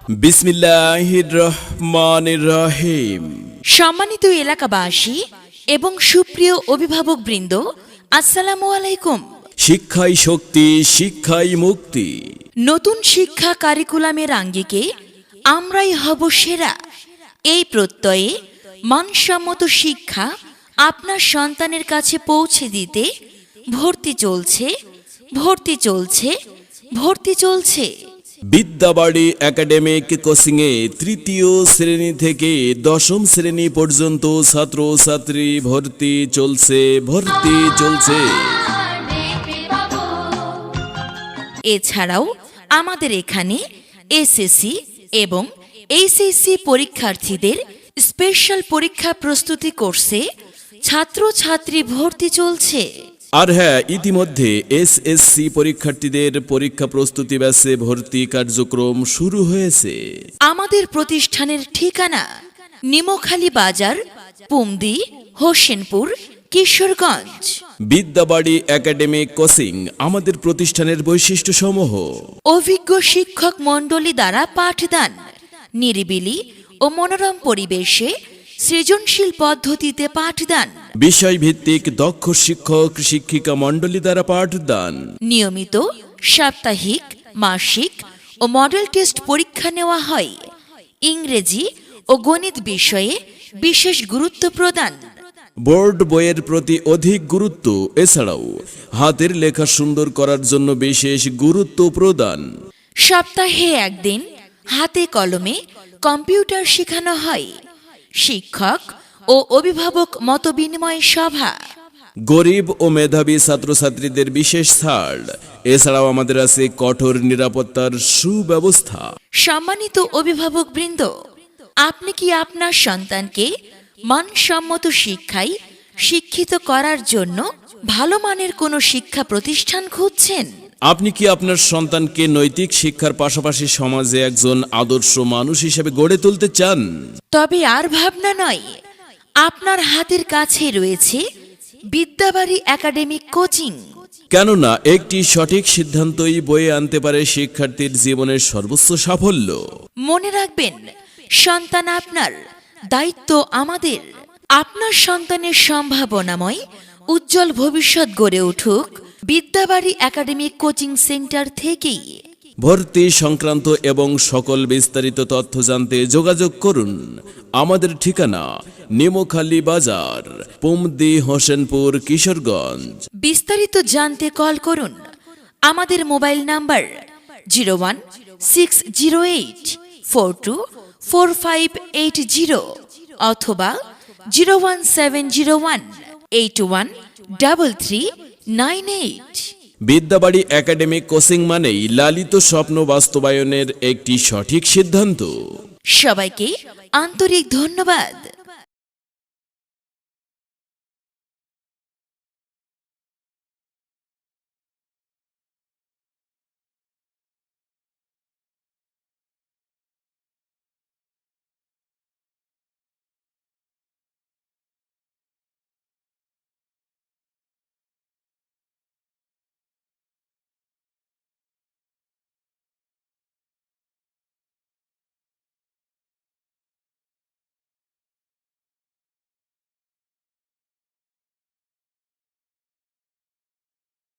বিসমিল্লাহির রহমানির রহিম। সম্মানিত এলাকাবাসী এবং সুপ্রিয় অভিভাবকবৃন্দ, আসসালামু আলাইকুম। শিক্ষাই শক্তি, শিক্ষাই মুক্তি। নতুন শিক্ষা কারিকুলামের আঙ্গিকে আমরাই হব সেরা, এই প্রত্যয়ে মানসম্মত শিক্ষা আপনার সন্তানের কাছে পৌঁছে দিতে ভর্তি চলছে। বিদ্যাবাড়ি একাডেমিক কোচিংয়ে তৃতীয় শ্রেণী থেকে দশম শ্রেণী পর্যন্ত ছাত্রছাত্রী ভর্তি চলছে। এছাড়াও আমাদের এখানে এসএসসি এবং এইচএসসি পরীক্ষার্থীদের স্পেশাল পরীক্ষা প্রস্তুতি কোর্সে ছাত্রছাত্রী ভর্তি চলছে। আর হ্যাঁ, ইতিমধ্যে এসএসসি পরীক্ষার্থীদের পরীক্ষা প্রস্তুতি ব্যাচে ভর্তি কার্যক্রম শুরু হয়েছে। আমাদের প্রতিষ্ঠানের ঠিকানা নিমখালী বাজার, পুমদি, হোসেনপুর, কিশোরগঞ্জ। বিদ্যাবাড়ি একাডেমিক কোচিং আমাদের প্রতিষ্ঠানের বৈশিষ্ট্যসমূহ: অভিজ্ঞ শিক্ষক মণ্ডলী দ্বারা পাঠদান, নিরিবিলি ও মনোরম পরিবেশে সৃজনশীল পদ্ধতিতে পাঠদান, বিষয়ভিত্তিক দক্ষ শিক্ষক শিক্ষিকা মণ্ডলী দ্বারা পাঠদান, নিয়মিত সাপ্তাহিক, মাসিক ও মডেল টেস্ট পরীক্ষা নেওয়া হয়, ইংরেজি ও গণিত বিষয়ে বিশেষ গুরুত্ব প্রদান, বোর্ড বইয়ের প্রতি অধিক গুরুত্ব, এছাড়াও হাতের লেখা সুন্দর করার জন্য বিশেষ গুরুত্ব প্রদান। সপ্তাহে একদিন হাতে কলমে কম্পিউটার শেখানো হয়, শিক্ষক ও অভিভাবক মতবিনিময় সভা, গরিব ও মেধাবী ছাত্রছাত্রীদের বিশেষ ছাড়, এছাড়াও আমাদের আছে কঠোর নিরাপত্তার সুব্যবস্থা। সম্মানিত অভিভাবকবৃন্দ, আপনি কি আপনার সন্তানকে মানসম্মত শিক্ষায় শিক্ষিত করার জন্য ভালো মানের কোনো শিক্ষা প্রতিষ্ঠান খুঁজছেন? আপনি কি আপনার সন্তানকে নৈতিক শিক্ষার পাশাপাশি সমাজে একজন আদর্শ মানুষ হিসেবে গড়ে তুলতে চান? তবে আর ভাবনা নয়, আপনার হাতের কাছে রয়েছে বিদ্যাবাড়ি একাডেমিক কোচিং। কেননা একটি সঠিক সিদ্ধান্তই বয়ে আনতে পারে শিক্ষার্থীর জীবনের সর্বোচ্চ সাফল্য। মনে রাখবেন, সন্তান আপনার, দায়িত্ব আমাদের। আপনার সন্তানের সম্ভাবনাময় উজ্জ্বল ভবিষ্যৎ গড়ে উঠুক বিদ্যাবাড়ি একাডেমিক কোচিং সেন্টার থেকেই। ভর্তি সংক্রান্ত এবং সকল বিস্তারিত তথ্য জানতে যোগাযোগ করুন। আমাদের ঠিকানা নিমখালী বাজার, পুমদি, হোসেনপুর, কিশোরগঞ্জ। বিস্তারিত জানতে কল করুন আমাদের মোবাইল নাম্বার 01608424580 অথবা 01701813398। বিদ্যাবাড়ি একাডেমিক কোচিং মানেই লালিত স্বপ্ন বাস্তবায়নের একটি সঠিক সিদ্ধান্ত। সবাইকে আন্তরিক ধন্যবাদ।